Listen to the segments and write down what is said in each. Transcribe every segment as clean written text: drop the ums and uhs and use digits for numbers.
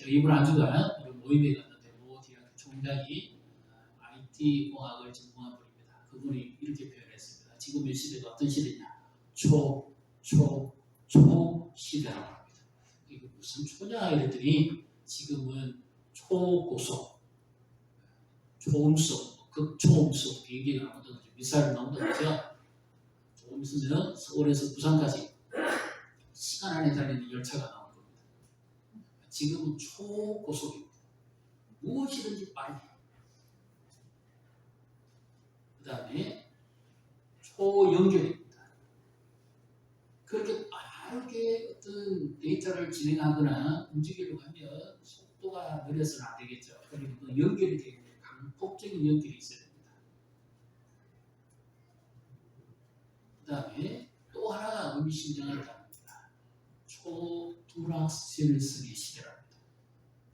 이번 한 주간 우리 모임에 갔는데 모 대학 총장이 IT 공학을 전공한 분입니다. 그분이 이렇게 표현했습니다. 지금의 시대가 어떤 시대냐? 초 시대라고 합니다. 이거 무슨 초냐 이랬더니 지금은 초고속, 초음속, 극초음속 비행기가 나온다든지 미사일 나온다든지 조금 있으면 서울에서 부산까지 시간 안에 달리는 열차가 나올 겁니다. 지금은 초고속입니다. 무엇이든지 빠르게. 그 다음에 초연결입니다. 그렇게 빠르게 어떤 데이터를 진행하거나 움직이려고 하면 속도가 느려서는 안 되겠죠. 그리고 그 연결이 되게 강폭적인 연결이 있어야 됩니다. 그 다음에 또 하나가 의미심장하다. 초불확실성의 시대랍니다.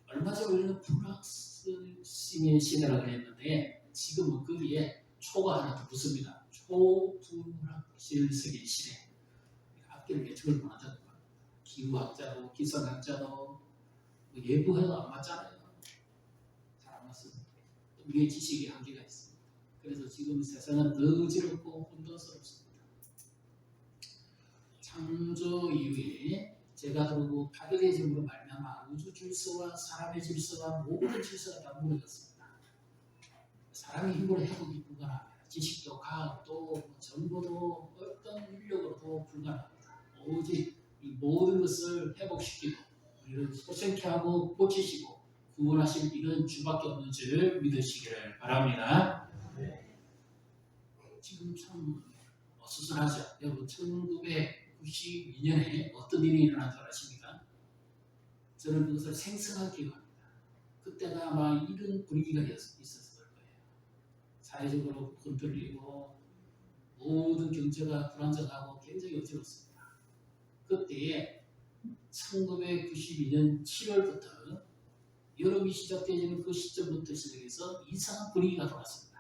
얼마 전에 우리는 불확실성의 시대라고 했는데 지금은 거기에 초가 하나 더 붙습니다. 초불확실성의 시대. 학교를 예측을 못한다는 겁니다. 기후학자도 기상학자도 예보해도 안 맞잖아요. 잘 안 맞습니다. 우리의 지식의 한계가 있습니다. 그래서 지금 세상은 더 어지럽고 혼돈스럽습니다. 창조 이후에 제가 들고 파괴의 질문으로 말미암아 우주 질서와 사람의 질서와 모든 질서가 다 무너졌습니다. 사람의 힘으로 회복이 불가능합니다. 지식도 과학도 정보도 어떤 인력으로도 불가능합니다. 오직 이 모든 것을 회복시키고 우리를 소생케 하고 고치시고 구원하실 이런 주밖에 없는 줄 믿으시기를 바랍니다. 네. 지금 참 수술하죠. 여러분 1992년에 어떤 일이 일어난 줄 아십니까? 저는 그것을 생생하게 기억합니다. 그때가 아마 이런 분위기가 있었을 거예요. 사회적으로 흔들리고 모든 경제가 불안정하고 굉장히 어지럽습니다. 그때에 1992년 7월부터 여름이 시작되는 그 시점부터 시작해서 이상한 분위기가 돌았습니다.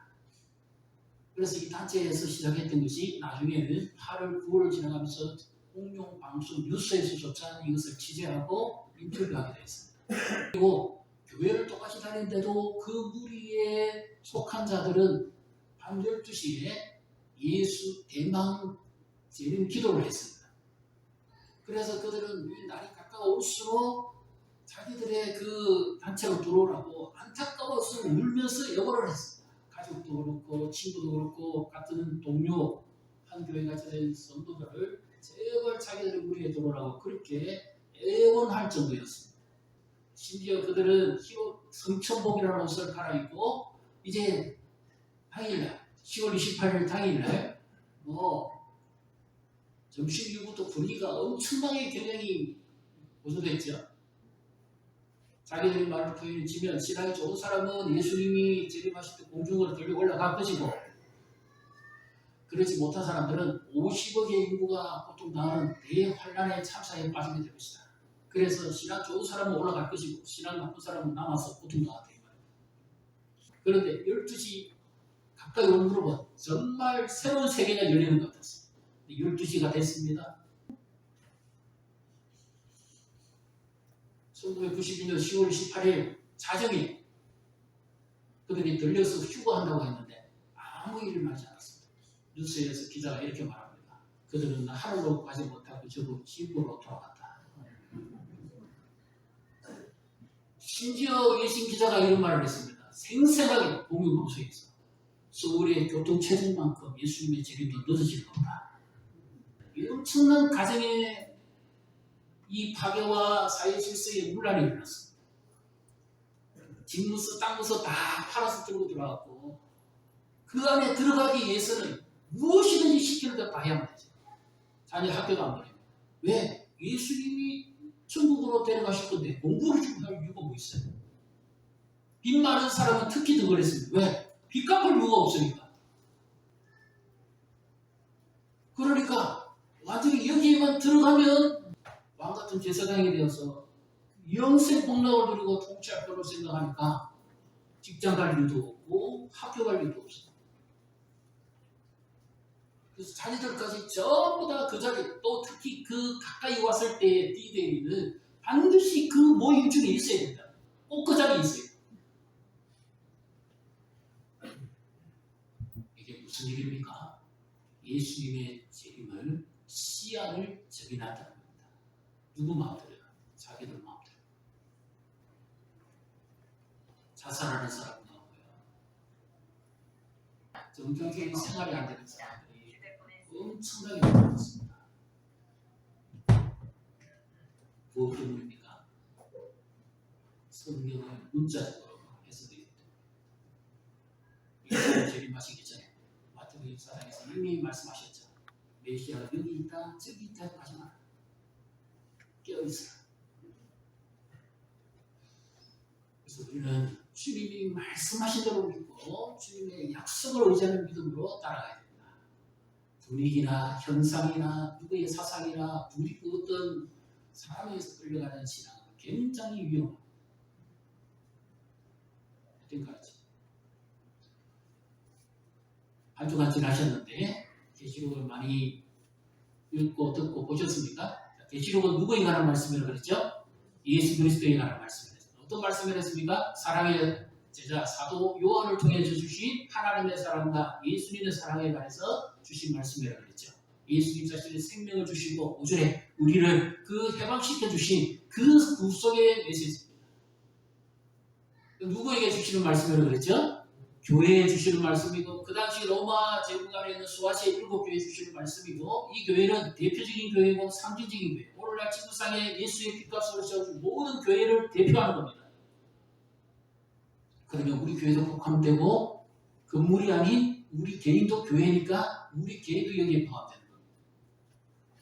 그래서 이 단체에서 시작했던 것이 나중에는 8월, 9월을 지나가면서 공용 방송 뉴스에서조차 이것을 취재하고 인터뷰하게 되었습니다. 그리고 교회를 똑같이 다니는데도 그 무리에 속한 자들은 밤 12시에 예수 대망 재림 기도를 했습니다. 그래서 그들은 이 날이 가까울수록 자기들의 그 단체로 들어오라고 안타까워서 울면서 여거를 했습니다. 가족도 그렇고 친구도 그렇고 같은 동료 한 교회 같이 된 성도들을 제발 자기들의 무리에 들어오라고 그렇게 애원할 정도였습니다. 심지어 그들은 성천복이라는 옷을 갈아입고 이제 당일날 10월 28일 당일날 점심 이후부터 분위기가 엄청나게 굉장히 고조됐죠. 자기들이 말을 표현해주면 신앙이 좋은 사람은 예수님이 재림하실 때 공중으로 들려 올라갈 것이고 그러지 못한 사람들은 50억의 인구가 고통당하는 대환란의 참사에 빠지게 될 것이다. 그래서 신앙 좋은 사람은 올라갈 것이고 신앙 나쁜 사람은 남아서 고통당하게 됩니다. 그런데 12시 가까이 온 무렵은 정말 새로운 세계가 열리는 것 같았습니다. 12시가 됐습니다. 1992년 10월 18일 자정에 그들이 들려서 휴가한다고 했는데 아무 일을 하지 않았습니다. 뉴스에서 기자가 이렇게 말합니다. 그들은 하늘로 가지 못하고 저도 집으로 돌아갔다. 심지어 외신 기자가 이런 말을 했습니다. 생생하게 공영방송에서 서울의 교통체증만큼 예수님의 재림도 늦어질 겁니다. 이 엄청난 가정의 이 파괴와 사회 질서의 문란이 일어났습니다. 집무서 땅무서 다 팔아서 들고 들어갔고 그 안에 들어가기 위해서는 무엇이든지 시키는 대로 다 해야만 되죠. 자녀 학교도 안 보내고. 왜? 예수님이 천국으로 데려가실 건데 공부를 좀 할 이유가 뭐 있어요? 빚 많은 사람은 특히 더 그랬습니다. 왜? 빚 갚을 이유가 없으니까. 그러니까 완전히 여기에만 들어가면 왕같은 제사장이 되어서 영생 복락을 누리고 통치할 거로 생각하니까 직장 갈 일도 없고 학교 갈 일도 없어요. 그래서 자녀들까지 전부 다 그 자리, 또 특히 그 가까이 왔을 때의 디데이는 반드시 그 모임 중에 있어야 된다. 꼭 그 자리에 있어야 된다. 이게 무슨 일입니까? 예수님의 재림을 시야를 정해놨다는 겁니다. 누구 마음대로요? 자기들 마음대로. 자살하는 사람도 나오고요. 정상적인 생활이 안 되는 사람들이 엄청나게 많았습니다. 무엇 때문입니까? 성경을 문자적으로 해석되기 때문에. 재림하시기 전에 마태복음 24장에서 이미 말씀하셨죠. 메시아가 여기 있다 저기 있다 하지 마라. 깨어있으라. 그래서 우리는 주님이 말씀하신 대로 믿고 주님의 약속을 의지하는 믿음으로 따라가야 됩니다. 분위기나 현상이나 누구의 사상이나 우리 어떤 사람에서 끌려가는 신앙은 굉장히 위험합니다. 어떤가지? 한 주간 지나셨는데 계시록을 많이 읽고 듣고 보셨습니까? 계시록은 누구에 관한 말씀이라고 그랬죠? 예수 그리스도에 관한 말씀이었습니다. 어떤 말씀을 했습니까? 사랑의 제자 사도 요한을 통해 주신 하나님의 사랑과 예수님의 사랑에 관해서 주신 말씀이라고 그랬죠. 예수님 자신의 생명을 주시고 오전에 우리를 그 해방시켜 주신 그 구속의 메시지입니다. 누구에게 주시는 말씀이라고 그랬죠? 교회에 주시는 말씀이고 그 당시 로마 제국 안에 있는 소아시아 7교회에 주시는 말씀이고 이 교회는 대표적인 교회고 상징적인 교회. 오늘날 지구상에 예수의 핏값으로 세워준 모든 교회를 대표하는 겁니다. 그러면 우리 교회도 포함되고 건물이 아닌 우리 개인도 교회니까 우리 개인도 여기에 포함되는 겁니다.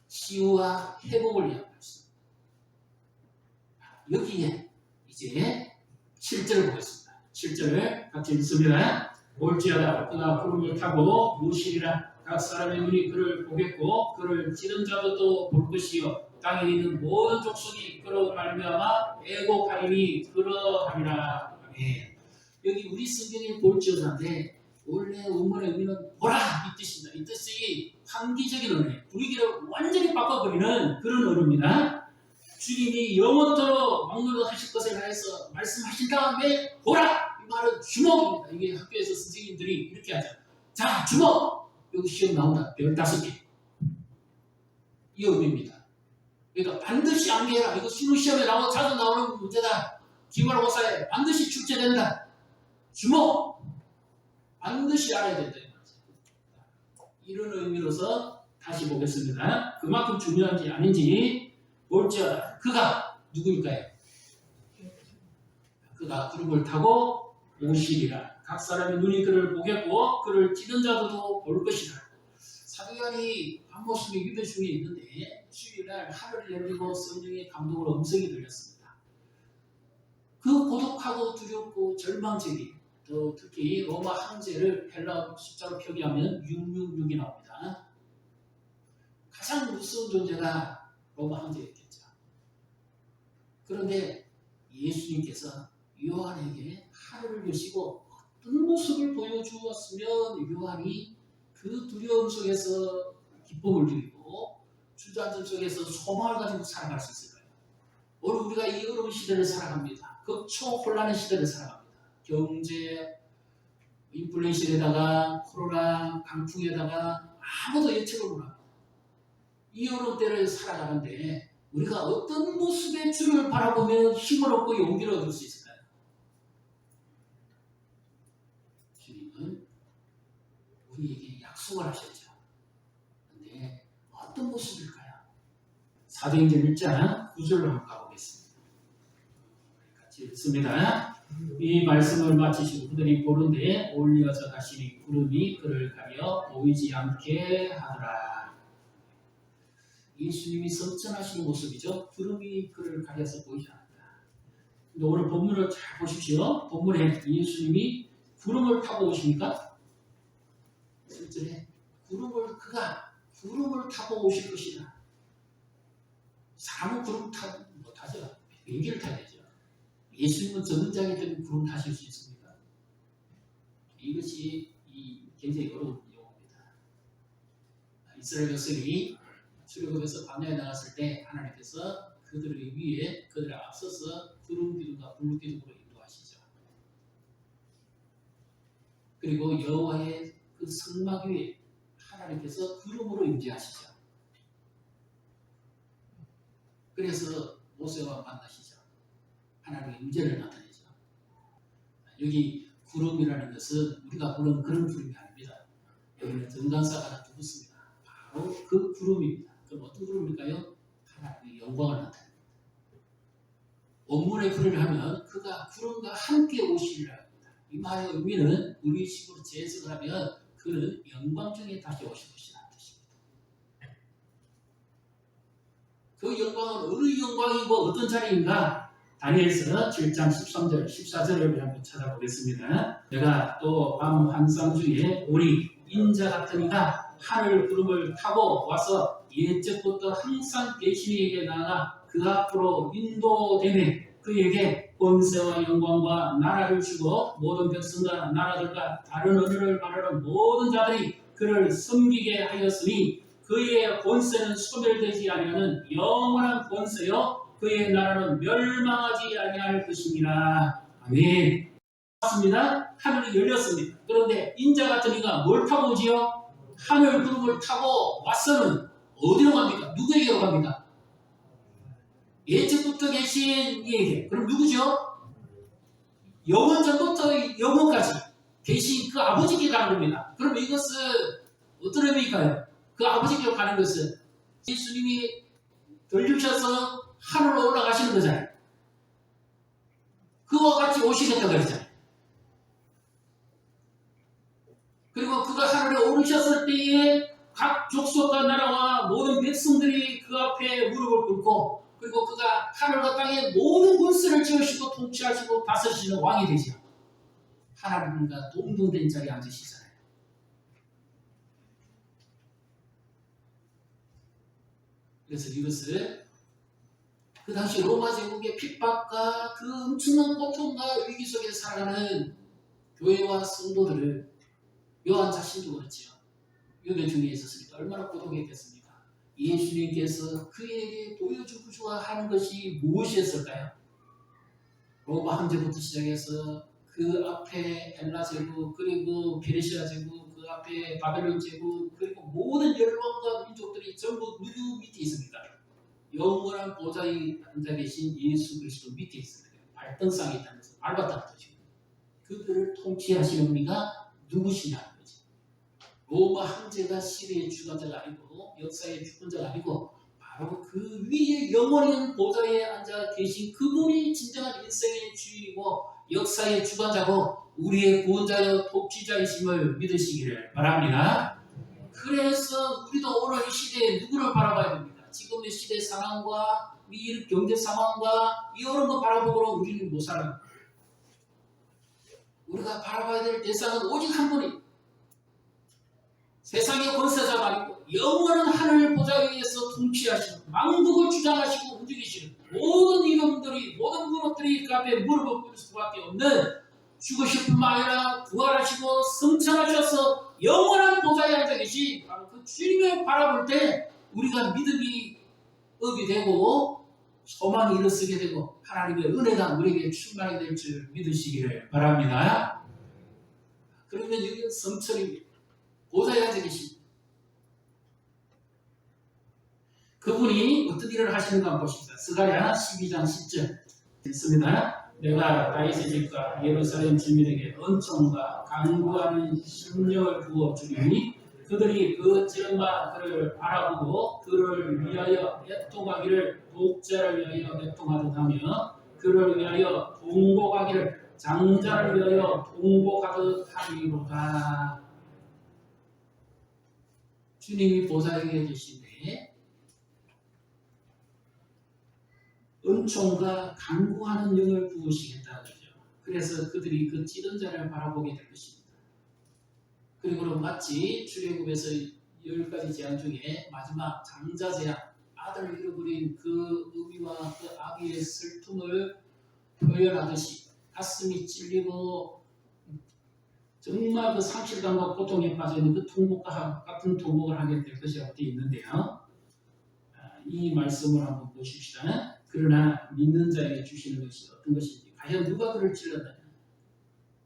치유와 회복을 위한 말씀. 여기에 이제 7절을 보겠습니다. 7절을 같이 읽습니다. 올지어다 그가 구름을 타고 무시리라 각 사람의 눈이 그를 보겠고 그를 찌른 자도 또 볼 것이요 땅에 있는 모든 족속이 그로 말미암아 애곡하리니 그러하리라. 아멘. 여기 우리 성경에 볼지어다인데 원래 원문의 의미는 보라 이 뜻입니다. 이 뜻이 환기적인 의미, 분위기를 완전히 바꿔버리는 그런 의미입니다. 주님이 영원토록 막노릇하실 것에 대해서 말씀하신 다음에 보라! 이 말은 주목입니다. 이게 학교에서 선생님들이 이렇게 하죠. 자, 주목! 여기 시험 나온다. 별 5개. 이 의미입니다. 그러니까 반드시 암기해라. 이거 수능 시험에 자주 나오는 문제다. 기말고사에 반드시 출제된다. 주목! 반드시 알아야 된다. 이런 의미로서 다시 보겠습니다. 그만큼 중요한지 아닌지 볼지어다. 그가 누구일까요? 그가 구름을 타고 오시리라. 각 사람의 눈이 그를 보겠고 그를 찌든 자도 볼 것이라. 사도 요한이 앞모습이 유대 중에 있는데 주일날 하늘을 열리고 성령의 감동으로 음성이 들렸습니다. 그 고독하고 두렵고 절망적인 또 특히 로마 황제를 헬라 숫자로 표기하면 666이 나옵니다. 가장 무서운 존재가 로마 황제였겠죠. 그런데 예수님께서 요한에게 하늘을 여시고 어떤 모습을 보여주었으면 요한이 그 두려움 속에서 기쁨을 누리고 주저앉음 속에서 소망을 가지고 살아갈 수 있을까요? 오늘 우리가 이 어려운 시대를 살아갑니다. 극초혼란의 시대를 살아갑니다. 경제, 인플레이션에다가 코로나, 강풍에다가 아무도 예측을 못합니다. 이 어려운 때를 살아가는데 우리가 어떤 모습의 주를 바라보면 힘을 얻고 용기를 얻을 수 있을까요? 주님은 우리에게 약속을 하셨죠. 그런데 어떤 모습일까요? 사도행전 1장 9절로 한번 가보겠습니다. 같이 읽습니다. 이 말씀을 마치시고 그들이 보는데 올려서 가시니 구름이 그를 가려 보이지 않게 하더라. 예수님이 성천하시는 모습이죠. 구름이 그를 가려서 보이지 않는다. 근데 오늘 본문을 잘 보십시오. 본문에 예수님이 구름을 타고 오십니까? 실제로 그가 구름을 타고 오실 것이다. 사람은 구름 타고 못하죠. 비행기를 타야 되죠. 예수님은 전능자이기 때문에 구름 타실 수 있습니다. 이것이 굉장히 어려운 용어입니다. 이스라엘 백성이 출애굽에서 광야에 나갔을 때 하나님께서 그들을 위해 그들을 앞서서 구름 기둥과 불 기둥으로 인도하시죠. 그리고 여호와의 그 성막 위에 하나님께서 구름으로 임재하시죠. 그래서 모세와 만나시죠. 하나님의 임재를 나타내죠. 여기 구름이라는 것은 우리가 보는 그런 구름이 아닙니다. 여기는 등단사가 하나 죽었습니다. 바로 그 구름입니다. 그럼 어떤 구름일까요? 하나님의 영광을 나타냅니다. 원문의 구름을 하면 그가 구름과 함께 오시리라 합니다. 이 말의 의미는 우리 식으로 재해석을 하면 그는 영광 중에 다시 오실 것이라는 뜻입니다. 그 영광은 어느 영광이고 어떤 자리인가? 다니엘서 7장 13절, 14절을 한번 찾아보겠습니다. 내가 또 밤 환상 중에 우리 인자 같은 이가 하늘 구름을 타고 와서 옛적부터 항상 계시니에게 나아가 그 앞으로 인도되매 그에게 권세와 영광과 나라를 주고 모든 백성과 나라들과 다른 언어를 말하는 모든 자들이 그를 섬기게 하였으니 그의 권세는 소멸되지 아니하는 영원한 권세요 그의 나라는 멸망하지 아니할 것입니다. 아멘. 맞습니다. 하늘이 열렸습니다. 그런데 인자 같은 이가 뭘 타고 오지요? 하늘 구름을 타고 와서는 어디로 갑니까? 누구에게로 갑니까? 예적부터 계신 이에게. 그럼 누구죠? 영원 전부터 영원까지 계신 그 아버지께 가는 겁니다. 그럼 이것은 어떤 의미일까요? 그 아버지께 가는 것은 예수님이 들리셔서 하늘로 올라가시는 거잖아요. 그와 같이 오시겠다고 그랬잖아요. 그리고 그가 하늘에 오르셨을 때에 각 족속과 나라와 모든 백성들이 그 앞에 무릎을 꿇고 그리고 그가 하늘과 땅의 모든 권세를 지으시고 통치하시고 다스리시는 왕이 되죠. 하나님과 동등된 자리에 앉으시잖아요. 그래서 이것을 그 당시 로마 제국의 핍박과 그 엄청난 고통과 위기 속에 살아가는 교회와 성도들을 요한 자신도 그렇지요. 유대 중에 있었으니까 얼마나 고통했겠습니까? 예수님께서 그에게 보여주고자 하는 것이 무엇이었을까요? 로마 황제부터 시작해서 그 앞에 헬라 제국 그리고 페르시아 제국 그 앞에 바벨론 제국 그리고 모든 열방과 민족들이 전부 누구 밑에 있습니까? 영원한 보좌에 앉아 계신 예수 그리스도 밑에 있습니다. 발등상에 있다는 것은 밟았다는 뜻입니다. 그들을 통치하시는 분이가 누구시냐는 거죠. 로마 황제가 시대의 주관자가 아니고 역사의 주권자가 아니고 바로 그 위에 영원한 보좌에 앉아 계신 그분이 진정한 인생의 주인이고 역사의 주관자고 우리의 구원자여 독지자이심을 믿으시기를 바랍니다. 그래서 우리도 오늘 이 시대에 누구를 바라봐야 됩니까? 지금의 시대 상황과 이 경제 상황과 이런 거 바라보고는 우리는 못 살아요. 우리가 바라봐야 될 대상은 오직 한 분이 세상의 권세자가 아니고 영원한 하늘 보좌 위에서 통치하시고 만국을 주장하시고 움직이시는 모든 이름들이 모든 문호들이 그 앞에 무릎을 꿇을 수밖에 없는 죽으실 뿐만 아니라 부활하시고 승천하셔서 영원한 보좌에 앉아 계신 바로 그 주님을 바라볼 때 우리가 믿음이 업이 되고 소망이 일어서게 되고 하나님의 은혜가 우리에게 충만하게 될 줄 믿으시기를 바랍니다. 그러면 여기는 성철입니다. 보좌에 앉아 계신 그분이 어떤 일을 하시는가 한번 보십시다. 스가랴 12장 10절 있습니다. 내가 다윗의 집과 예루살렘 주민에게 은총과 간구하는 심령을 부어주리니 그들이 그 지름바 그를 바라보고 그를 위하여 애통하기를 독자를 위하여 애통하듯 하며 그를 위하여 통곡하기를 장자를 위하여 통곡하듯 하리로다. 주님이 보좌에 계신데 은총과 간구하는 영을 부으시겠다 그러죠. 그래서 그들이 그 찌든 자를 바라보게 될 것입니다. 그리고 마치 출애굽에서 10가지 재앙 중에 마지막 장자 재앙, 아들을 잃어버린 그 의미와 그 아기의 슬픔을 표현하듯이 가슴이 찔리고 정말 그 상실감과 고통에 빠져있는 그 통곡과 같은 통곡을 하게 될 것이 어디 있는데요. 이 말씀을 한번 보십시다. 그러나 믿는 자에게 주시는 것이 어떤 것인지, 과연 누가 그를 찔렀느냐?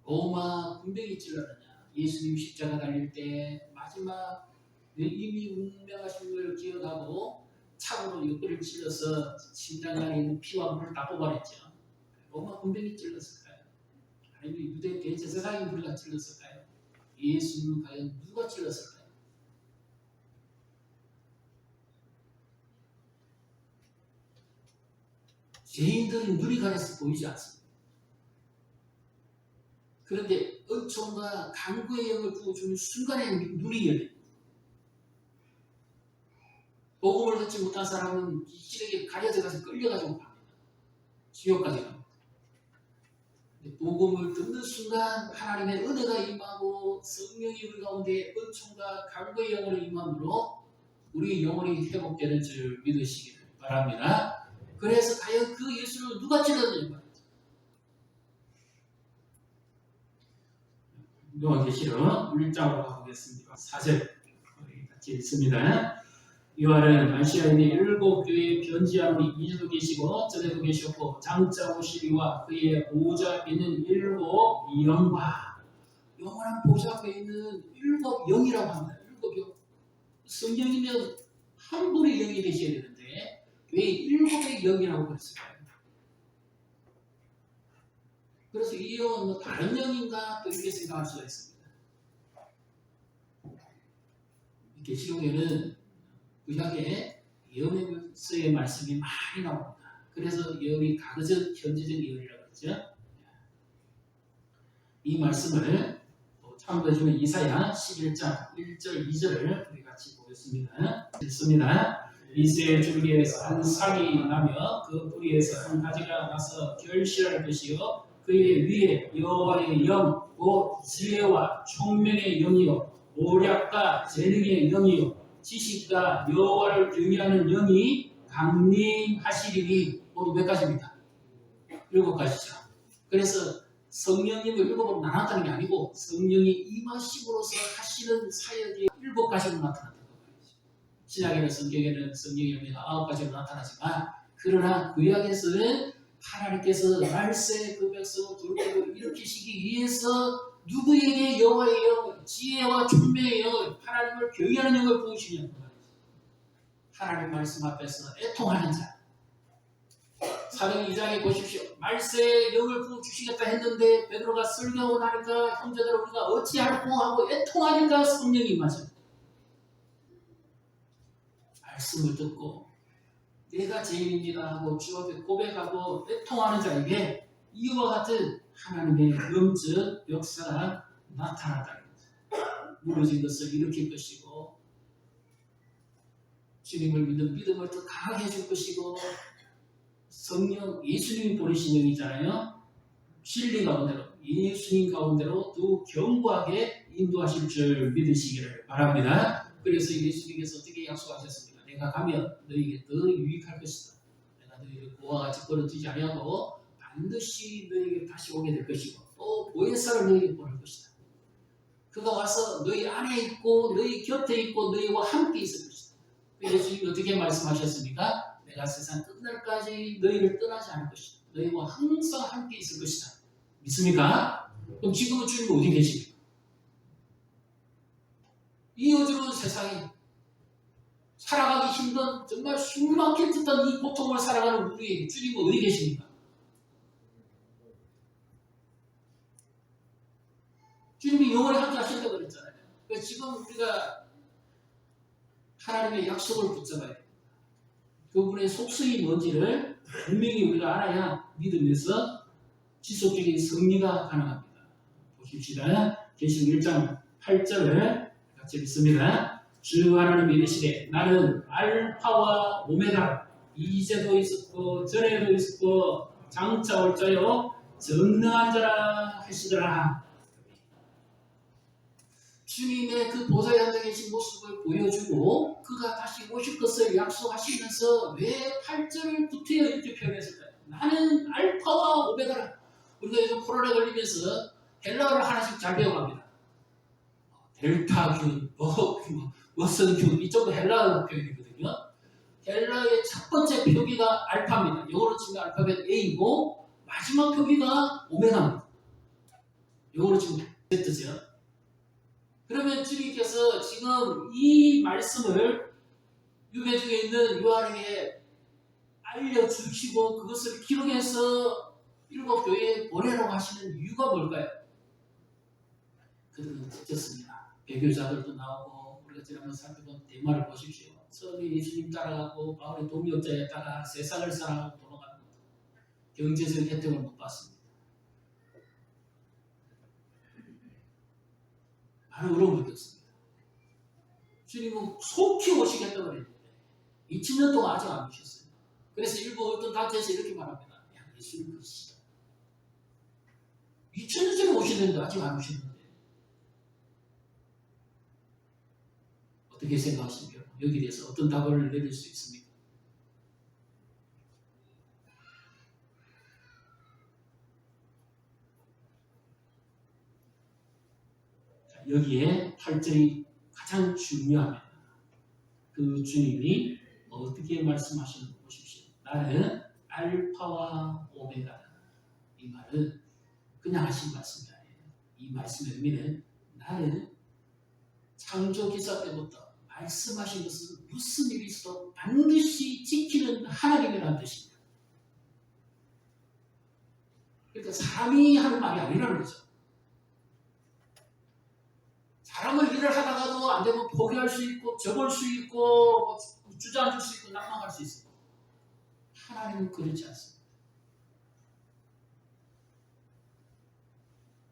로마 군병이 찔렀느냐? 예수님 십자가 달릴 때 마지막 이미 운명하신 걸 기억하고 창으로 옆구리를 찔러서 심장 안에 있는 피와 물을 다 뽑아냈죠. 로마 군병이 찔렀을까요? 아니면 유대 대제사장이 우리가 찔렀을까요? 예수님은 과연 누가 찔렀을까요? 죄인들은 눈이 가려서 보이지 않습니다. 그런데 은총과 간구의 영을 부어주는 순간에 눈이 열립니다. 복음을 듣지 못한 사람은 길에게 가려져가서 끌려가지고 갑니다. 지옥까지 갑니다. 복음을 듣는 순간 하나님의 은혜가 임하고 성령이 우리 가운데 은총과 간구의 영으로 임함으로 우리 영혼이 회복되는 줄 믿으시기를 바랍니다. 그래서 과연 그 예수를 누가 찔렀느냐 말이죠. 요한계시록 1장으로 가보겠습니다. 4절 같이 읽습니다. 요한은 아시아에 있는 7교회에 편지한 우리 이주도 계시고 전에도 계셨고 장자 오시리와 그의 보좌 앞에 있는 7 영과 영원한 보좌 앞에 있는 7 영이라고 합니다. 7 영. 성령이면 한 분의 영이 되셔야 되는데 왜 7의 영이라고 그랬을까요? 그래서 이 영은 뭐 다른 영인가 또 이렇게 생각할 수가 있습니다. 계시록에는 구약에 예언서의 말씀이 많이 나옵니다. 그래서 예언이 가그적 현재적 예언이라고 하죠. 이 말씀을 참고해주면 이사야 11장 1절 2절을 우리 같이 보겠습니다. 읽습니다. 이새의 줄기에서 한 싹이 나며 그 뿌리에서 한 가지가 나서 결실할 것이요 그의 위에 여호와의 영, 곧 지혜와 총명의 영이요 오략과 재능의 영이요 지식과 여호와를 경외하는 영이 강림하시리니. 모두 몇 가지입니다? 7가지죠. 그래서 성령님을 7으로 나눴다는 게 아니고 성령이 임하심으로써 하시는 사역이 7가지로 나타난다는 거죠. 신약에는 성경에는 성령의 영리가 9가지로 나타나지만 그러나 구약에서는 하나님께서 말세 그 백성을 돌보고 일으키시기 위해서 누구에게 여호와의 영, 지혜와 총명의 영을, 하나님을 경외하는 영을 부으시냐고 말이죠. 하나님 말씀 앞에서 애통하는 자. 사도행 2장에 보십시오. 말세의 영을 부어주시겠다 했는데 베드로가 설교하고 나니까 형제들 우리가 어찌할꼬 하고 애통하니까 성령이 임하죠. 말씀을 듣고 내가 죄인입니다 하고 주 앞에 고백하고 애통하는 자에게 이와 같은 하나님의 영적 역사가 나타났다는 거죠. 무너진 것을 일으킬 것이고 주님을 믿는 믿음을 더 강하게 해줄 것이고 성령, 예수님이 보내신 영이잖아요. 진리 가운데로, 예수님 가운데로 더 견고하게 인도하실 줄 믿으시기를 바랍니다. 그래서 예수님께서 어떻게 약속하셨습니까? 내가 가면 너에게 더 유익할 것이다. 내가 너희를 고아가 짓거려지지 아니하고 반드시 너에게 다시 오게 될 것이고 또 보혜사를 너에게 보낼 것이다. 그가 와서 너희 안에 있고 너희 곁에 있고 너희와 함께 있을 것이다. 예수님이 어떻게 말씀하셨습니까? 내가 세상 끝날까지 너희를 떠나지 않을 것이다. 너희와 항상 함께 있을 것이다. 믿습니까? 그럼 지금은 주님 어디 계십니까? 이 어지러운 세상에 살아가기 힘든 정말 숨막힐 듯한 이 고통을 살아가는 우리에게 주님은 어디 계십니까? 주님이 영원히 함께 하신다고 그랬잖아요. 그래서 지금 우리가 하나님의 약속을 붙잡아야 돼요. 그분의 속성이 뭔지를 분명히 우리가 알아야 믿음에서 지속적인 승리가 가능합니다. 보십시다. 계시록 1장 8절을 같이 읽습니다. 주 하나님이 이르시되 나는 알파와 오메가 이제도 있었고 전에도 있었고 장차 올 자요 전능한 자라 하시더라. 주님의 그 보좌에 앉아 계신 모습을 보여주고 그가 다시 오실 것을 약속하시면서 왜 8절을 구태여 이렇게 표현했을까요? 나는 알파와 오메가라. 우리가 요즘 코로나 걸리면서 헬라어를 하나씩 잘 배워갑니다. 델타균, 워선균 이쪽도 헬라어 표현이거든요. 헬라어의 첫 번째 표기가 알파입니다. 영어로 치면 알파벳 A이고 마지막 표기가 오메가입니다. 영어로 치면 Z죠. 그러면 주님께서 지금 이 말씀을 유배 중에 있는 요한에게 알려주시고 그것을 기록해서 일곱 교회에 보내라고 하시는 이유가 뭘까요? 그들은 듣겠습니다. 배교자들도 나오고 우리가 지난번 살펴본 대마를 보십시오. 처음에 예수님 따라가고 바울의 동역자에 따라 세상을 사랑하고 돌아가는 것, 경제적 혜택을 못 받습니다. 바로 그런 거였습니다. 주님은 속히 오시겠다고 그랬는데 2000년 동안 아직 안 오셨어요. 그래서 일부 어떤 단체에서 이렇게 말합니다. 야, 예수님 그러시다. 2000년 전에 오시는데 아직 안 오셨는데 어떻게 생각하십니까? 여기에 대해서 어떤 답을 내릴 수 있습니까? 자, 여기에 8절이 가장 중요합니다. 그 주님이 어떻게 말씀하시는 거 보십시오. 나는 알파와 오메가다. 이 말은 그냥 하신 말씀이 아니에요. 이 말씀의 의미는 나는 창조 기사 때부터 말씀하신 것은 무슨 일이 있어도 반드시 지키는 하나님이라는 뜻입니다. 그러니까 사람이 하는 말이 아니라는 거죠. 사람은 일을 하다가도 안 되면 포기할 수 있고 접을 수 있고 주저앉을 수 있고 낙망할 수 있어요. 하나님은 그렇지 않습니다.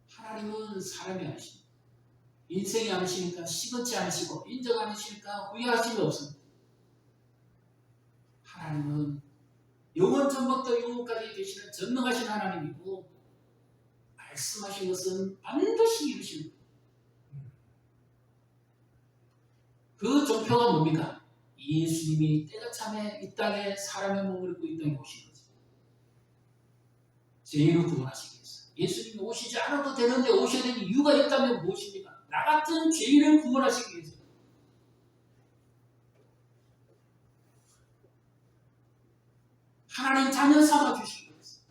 하나님은 사람이 아니십니다. 인생이 아니시니까 시건치 않으시고 인정 아니시니까 후회하심이 없습니다. 하나님은 영원 전부터 영원까지 계시는 전능하신 하나님이고 말씀하신 것은 반드시 이루십니다. 그 종표가 뭡니까? 예수님이 때가 참에 이 땅에 사람의 몸을 입고 이 땅에 오신 거죠. 죄인을 구원하시기 위해서. 예수님이 오시지 않아도 되는데 오셔야 되는 이유가 있다면 무엇입니까? 나 같은 죄인을 구원하시기 위해서. 하나님 자녀 삼아주시기 위해서.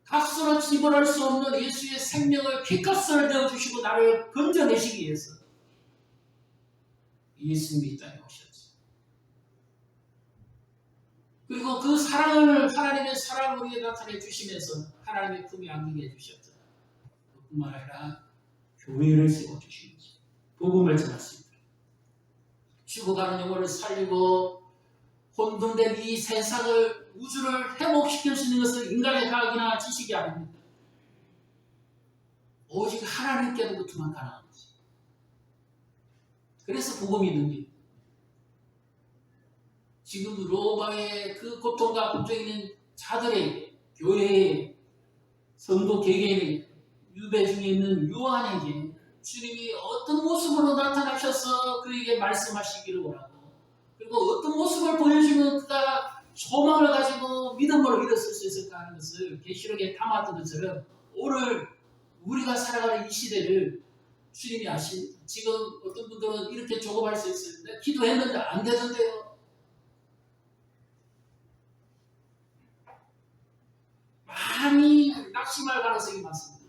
값으로 지불할 수 없는 예수의 생명을 객값을 내어주시고 나를 건져내시기 위해서 예수님이 이 땅에 오셨죠. 그리고 그 사랑을 하나님의 사랑을 우리에게 나타내 주시면서 하나님의 품에 안기게 해주셨죠. 그뿐만 아니라 교회를 세워주신 거죠. 복음을 전했습니다. 죽어가는 영혼을 살리고 혼돈된 이 세상을 우주를 회복시킬 수 있는 것은 인간의 과학이나 지식이 아닙니다. 오직 하나님께로부터만 가능한 거죠. 그래서 복음이 있는 게 지금 로마의 그 고통과 걱정이 있는 자들에게 교회에 성도 개개인에게 유배 중에 있는 요한에게 주님이 어떤 모습으로 나타나셔서 그에게 말씀하시기를 원하고 그리고 어떤 모습을 보여주면 그가 소망을 가지고 믿음으로 일어설 수 있을까 하는 것을 계시록에 담았던 것처럼 오늘 우리가 살아가는 이 시대를 주님이 아십니다. 지금 어떤 분들은 이렇게 조급할 수 있어요. 기도했는데 안 되던데요. 많이 낙심할 가능성이 많습니다.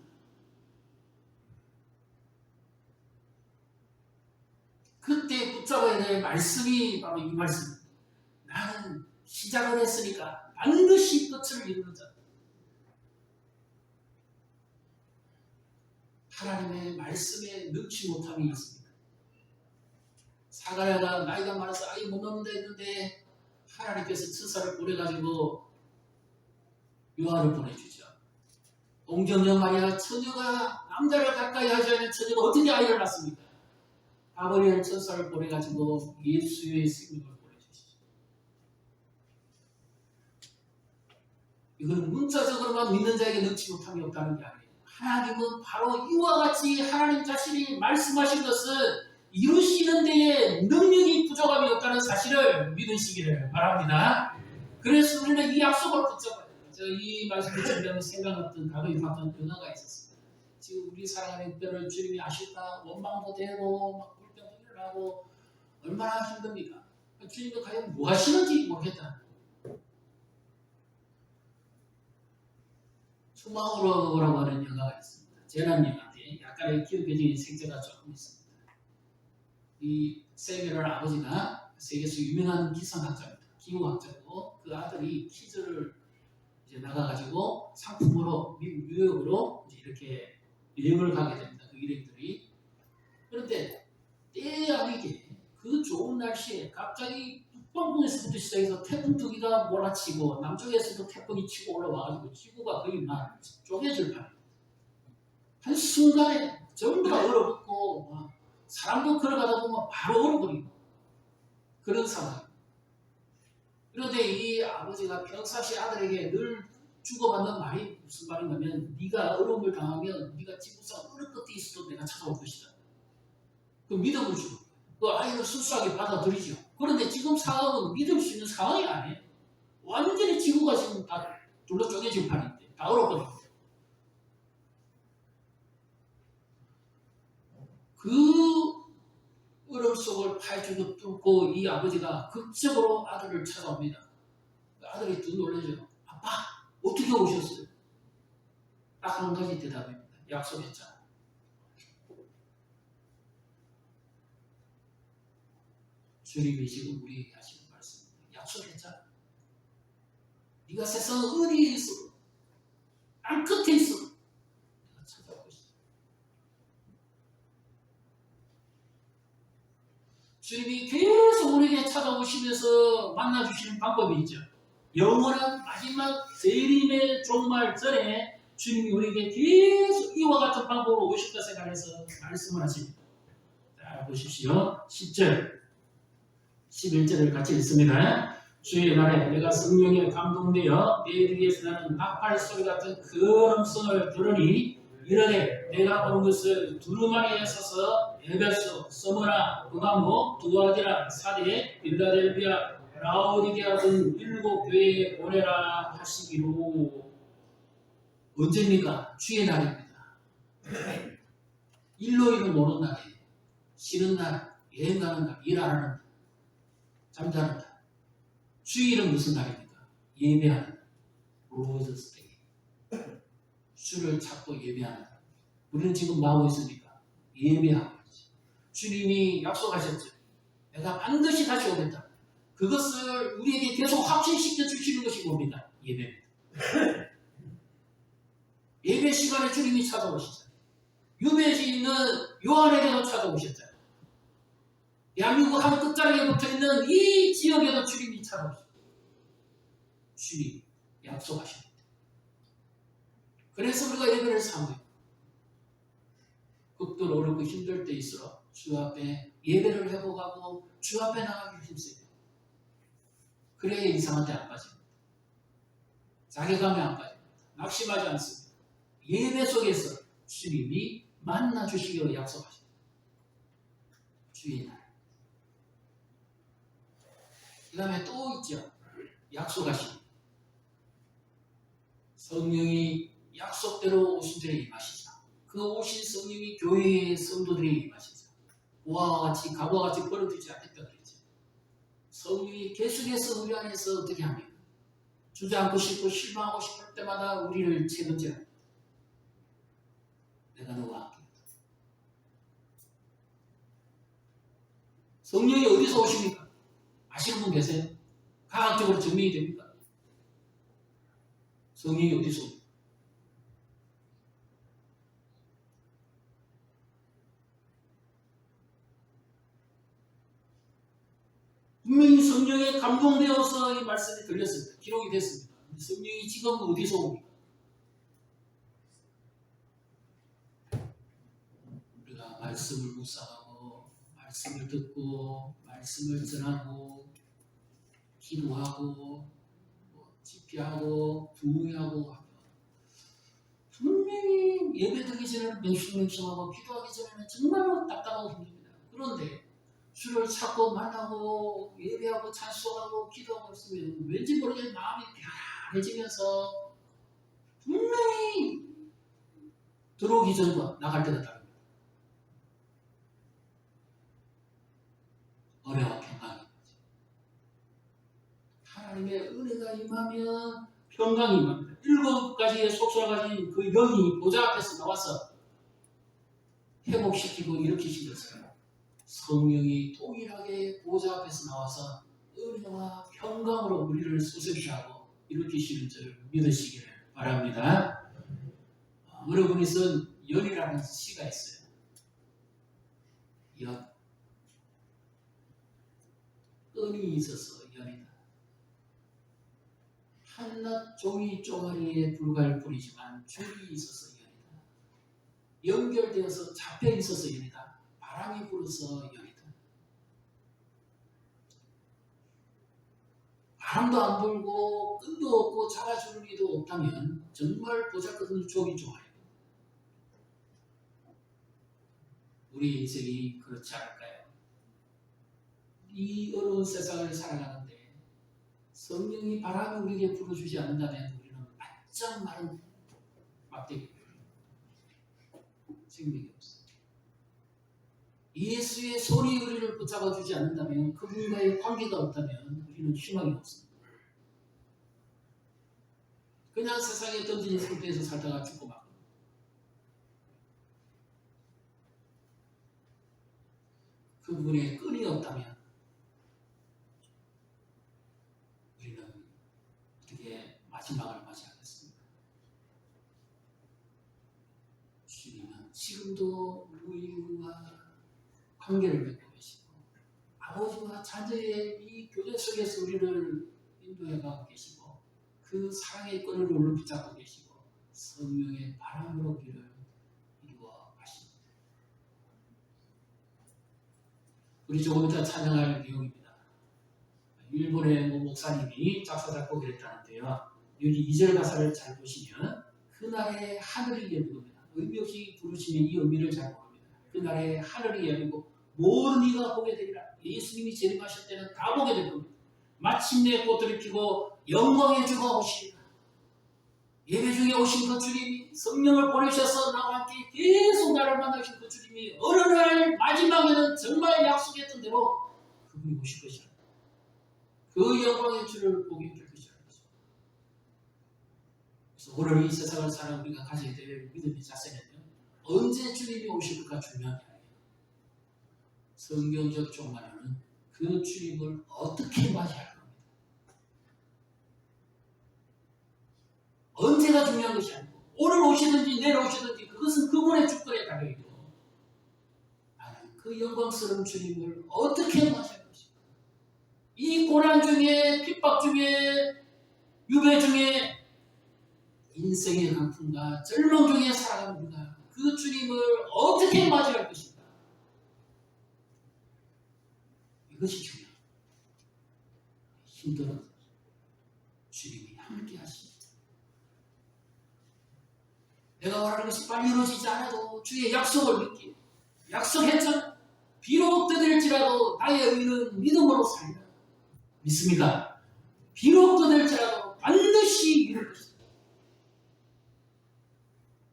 그때 붙잡아야 될 말씀이 바로 이 말씀입니다. 나는 시작을 했으니까 반드시 끝을 이루자. 하나님의 말씀에 넣지 못함이 있습니다. 사가랴가 나이가 많아서 아이 못 낳는다 했는데 하나님께서 천사를 보내가지고 요한을 보내주죠. 동정녀 마리아 처녀가 남자를 가까이 하지 않는 처녀가 어떻게 아이를 낳습니까? 가브리엘 천사를 보내가지고 예수의 생명을 보내주시죠. 이건 문자적으로만 믿는 자에게 넣지 못함이 없다는 게 아니에요. 하나님은 바로 이와 같이 하나님 자신이 말씀하신 것은 이루시는 데에 능력이 부족함이 없다는 사실을 믿으시기를 바랍니다. 그래서 우리는 이 약속을 붙잡아야 돼요. 이 말씀을 준비하면 생각났던 과거에 봤던 변화가 있었습니다. 지금 우리 사랑하는 때를 주님이 아실까? 원망도 되고 막 불평도 일어나고 얼마나 힘듭니까? 주님이 과연 뭐 하시는지 모르겠다. 투마우로우라고 하는 영화가 있습니다. 재난 영화인데 약간의 기억의 색채가 조금 있습니다. 이 세미럴 아버지가 세계에서 유명한 기상학자입니다. 기후학자고 그 아들이 퀴즈를 이제 나가가지고 상품으로 미국 뉴욕으로 이제 이렇게 여행을 가게 됩니다. 그 일행들이. 그런데 때에 아니게 그 좋은 날씨에 갑자기 북방풍에서부터 시작해서 태풍 두 개가 몰아치고 남쪽에서도 태풍이 치고 올라와가지고 지구가 거의 막 쪼개질 판이에요. 한순간에 전부 다 얼어붙고 사람도 걸어가다 보면 바로 얼어버리고 그런 상황입니다. 그런데 이 아버지가 평상시 아들에게 늘 주고받는 말이 무슨 말인가면 네가 어려움을 당하면 네가 지구상 어느 끝에 있어도 내가 찾아올 것이다. 그 믿음을 주고 그 아이를 순수하게 받아들이죠. 그런데 지금 상황은 믿을 수 있는 상황이 아니에요. 완전히 지구가 지금 다 둘러 쪼개진 판인데 다 얼어버리고 그 얼음 속을 파헤치고 뚫고 이 아버지가 극적으로 아들을 찾아옵니다. 아들이 또 놀라죠. 아빠 어떻게 오셨어요? 딱 한 가지 대답입니다. 약속했잖아. 주님이 지금 우리에게 하시는 말씀입니다. 약속했잖아. 네가 세상 어디에 있어? 땅 끝에 있어. 내가 찾아오고 있어. 주님이 계속 우리에게 찾아오시면서 만나주시는 방법이 있죠. 영원한 마지막 재림의 종말 전에 주님이 우리에게 계속 이와 같은 방법으로 오실 것에 관해서 말씀을 하십니다. 자, 보십시오. 10절, 11절을 같이 읽습니다. 주의 날에 내가 성령에 감동되어 내 귀에서 나는 나팔 소리 같은 큰 음성을 들으니 이르되 내가 본 것을 두루마리에 서서 에베소, 서머나, 버가모, 두아디라, 사데, 빌라델비아, 라오디게아 등 7 교회에 보내라 하시기로. 언제입니까? 주의 날입니다. 일요일은 노는 날이에요. 쉬는 날, 여행 가는 날, 일 안 하는 날, 잠자는 날. 주일은 무슨 날입니까? 예배하는 날. 로즈스 데이. 주를 찾고 예배하는 날. 우리는 지금 뭐 하고 있습니까? 예배하고 있지. 주님이 약속하셨죠. 내가 반드시 다시 오겠다. 그것을 우리에게 계속 확신시켜 주시는 것이 뭡니까? 예배입니다. 예배 시간에 주님이 찾아오시잖아요. 유배지에 있는 요한에게도 찾아오셨잖아요. 대한민국 한 끝자락에 붙어있는 이 지역에도 주님이 찾아오셨어요. 주님이 약속하십니다. 그래서 우리가 예배를 사모해요. 극도 어렵고 힘들 때일수록 주 앞에 예배를 회복하고 주 앞에 나가기 힘써요. 그래야 이상한 데 안 빠집니다. 자괴감에 안 빠집니다. 낙심하지 않습니다. 예배 속에서 주님이 만나주시기로 약속하십니다. 주의 날. 그 다음에 또 있죠. 약속하십니다. 성령이 약속대로 오신 자에게 임하시자. 그 오신 성령이 교회의 성도들에게 임하시자. 고아와 같이 가부와 같이 버려두지 않겠다 그랬죠. 성령이 계속해서 우리 안에서 어떻게 합니까? 주저앉고 싶고 실망하고 싶을 때마다 우리를 책임져야 내가 너와 함께. 성령이 어디서 오십니까? 아시는 분 계세요? 과학적으로 증명이 됩니까? 성령이 어디서 옵니까? 분명히 성령에 감동되어서 이 말씀이 들렸습니다. 기록이 됐습니다. 성령이 지금 어디서 옵니까? 우리가 말씀을 묵상하고 말씀을 듣고 말씀을 전하고 기도하고 집회하고 부흥하고 하면 분명히 예배드리기 전에는 맹숭맹숭하고 기도하기 전에는 정말로 답답하고 힘듭니다. 그런데 주를 찾고 만나고 예배하고 찬송하고 기도하고 있으면 왠지 모르게 마음이 편안해지면서 분명히 들어오기 전과 나갈 때가 다릅니다. 은혜와 평강이 임하면 평강이 임합니다. 7가지의 속수가 가진 그 영이 보좌 앞에서 나와서 회복시키고 일으키신 것을 성령이 동일하게 보좌 앞에서 나와서 은혜와 평강으로 우리를 수술시하고 일으키시는 줄 믿으시기를 바랍니다. 여러분이 쓴 연이라는 시가 있어요. 연. 끈이 있어서 연이다. 한낱 종이 쪼가리에 불과할 뿐이지만 줄이 있어서 연이다. 연결되어서 잡혀 있어서 연이다. 바람이 불어서 연이다. 바람도 안 불고 끈도 없고 잡아주는 이도 없다면 정말 보잘것없는 종이 쪼가리. 우리 인생이 그렇지 않을까요? 이 어려운 세상을 살아가는데 성령이 바람을 우리에게 불어주지 않는다면 우리는 바짝 마른 막대기, 생명이 없어요. 예수의 손이 우리를 붙잡아주지 않는다면, 그분과의 관계가 없다면 우리는 희망이 없습니다. 그냥 세상에 던진 상태에서 살다가 죽고 막 그분의 끈이 없다면 우리는 어떻게 마지막을 맞이하겠습니까? 주님은 지금도 우리와 관계를 맺고 계시고 아버지와 자녀의 이 교제 속에서 우리를 인도해 가고 계시고 그 사랑의 끈을 우리를 붙잡고 계시고 성령의 바람으로 우리를 이루어 가십니다. 우리 조금 이따 찬양할 내용입니다. 일본의 목사님이 작사 작곡을 했다는데요. 여기 2절 가사를 잘 보시면 그날의 하늘이 열립니다. 의미 없이 부르시면 이 의미를 잘 모릅니다. 그날의 하늘이 열리고 모든 이가 보게 되리라. 예수님이 재림하실 때는 다 보게 될 겁니다. 마침내 꽃들이 피고 영광의 주가 오시리라. 예배 중에 오신 그 주님이 성령을 보내셔서 나와 함께 계속 나를 만나신 그 주님이 어느 날 마지막에는 정말 약속했던 대로 그분이 오실 것이라. 그 영광의 주를 보게 될 것이라. 그래서 오늘 이 세상을 살아 우리가 가져야 될 믿음의 자세는요, 언제 주님이 오실까 중요한 게 아니에요. 성경적 종말에는 그 주님을 어떻게 맞이할 겁니다. 언제가 중요한 것이 아니고 오늘 오시든지 내일 오시든지 그것은 그분의 주권에 달려있고, 나는 그 영광스러운 주님을 어떻게 맞이할 것인가. 이 고난 중에, 핍박 중에, 유배 중에, 인생의 강풍과 절망 중에 살아가는 우리가 그 주님을 어떻게 맞이할 것인가. 이것이 중요합니다. 힘들어도 주님이 함께 하십니다. 내가 원하는 것이 빨리 이루어지지 않아도 주의 약속을 믿기. 약속했잖아. 비록 떠들지라도 나의 의는 믿음으로 살리라. 믿습니다. 비록 떠들지라도 반드시 이룰 것이다.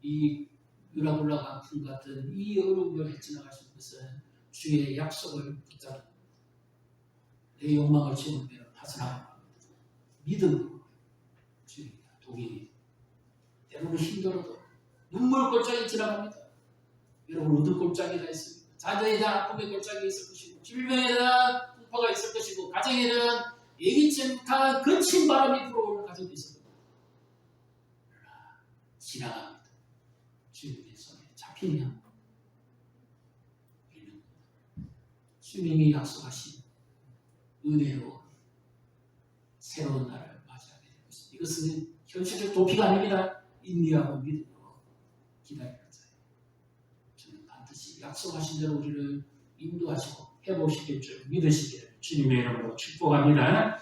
이 유라굴라 강풍 같은 이 어려움을 헤쳐나가신 것은 주의 약속을 붙잡고 내 욕망을 채우면 파산하는 겁니다. 믿음으로 주입니다. 독일이 때로는 힘들어도 눈물 골짜기 지나갑니다. 여러분 어떤 골짜기가 있습니까? 자녀에 대한 아픔의 골짜기 있을 것이고, 질병에 대한 풍파가 있을 것이고, 가정에 대한 예기치 못한 거친 바람이 불어오는 가정도 있을 겁니다. 그러나 지나갑니다. 주님의 손에 잡히면 우리는 주님이 약속하신 은혜로 새로운 날을 맞이하게 될 것입니다. 이것은 현실적 도피가 아닙니다. 인내하고 믿음으로 기다리는 자예요. 저는 반드시 약속하신 대로 우리를 인도하시고 회복시킬 줄 믿으시기를 주님의 이름으로 축복합니다.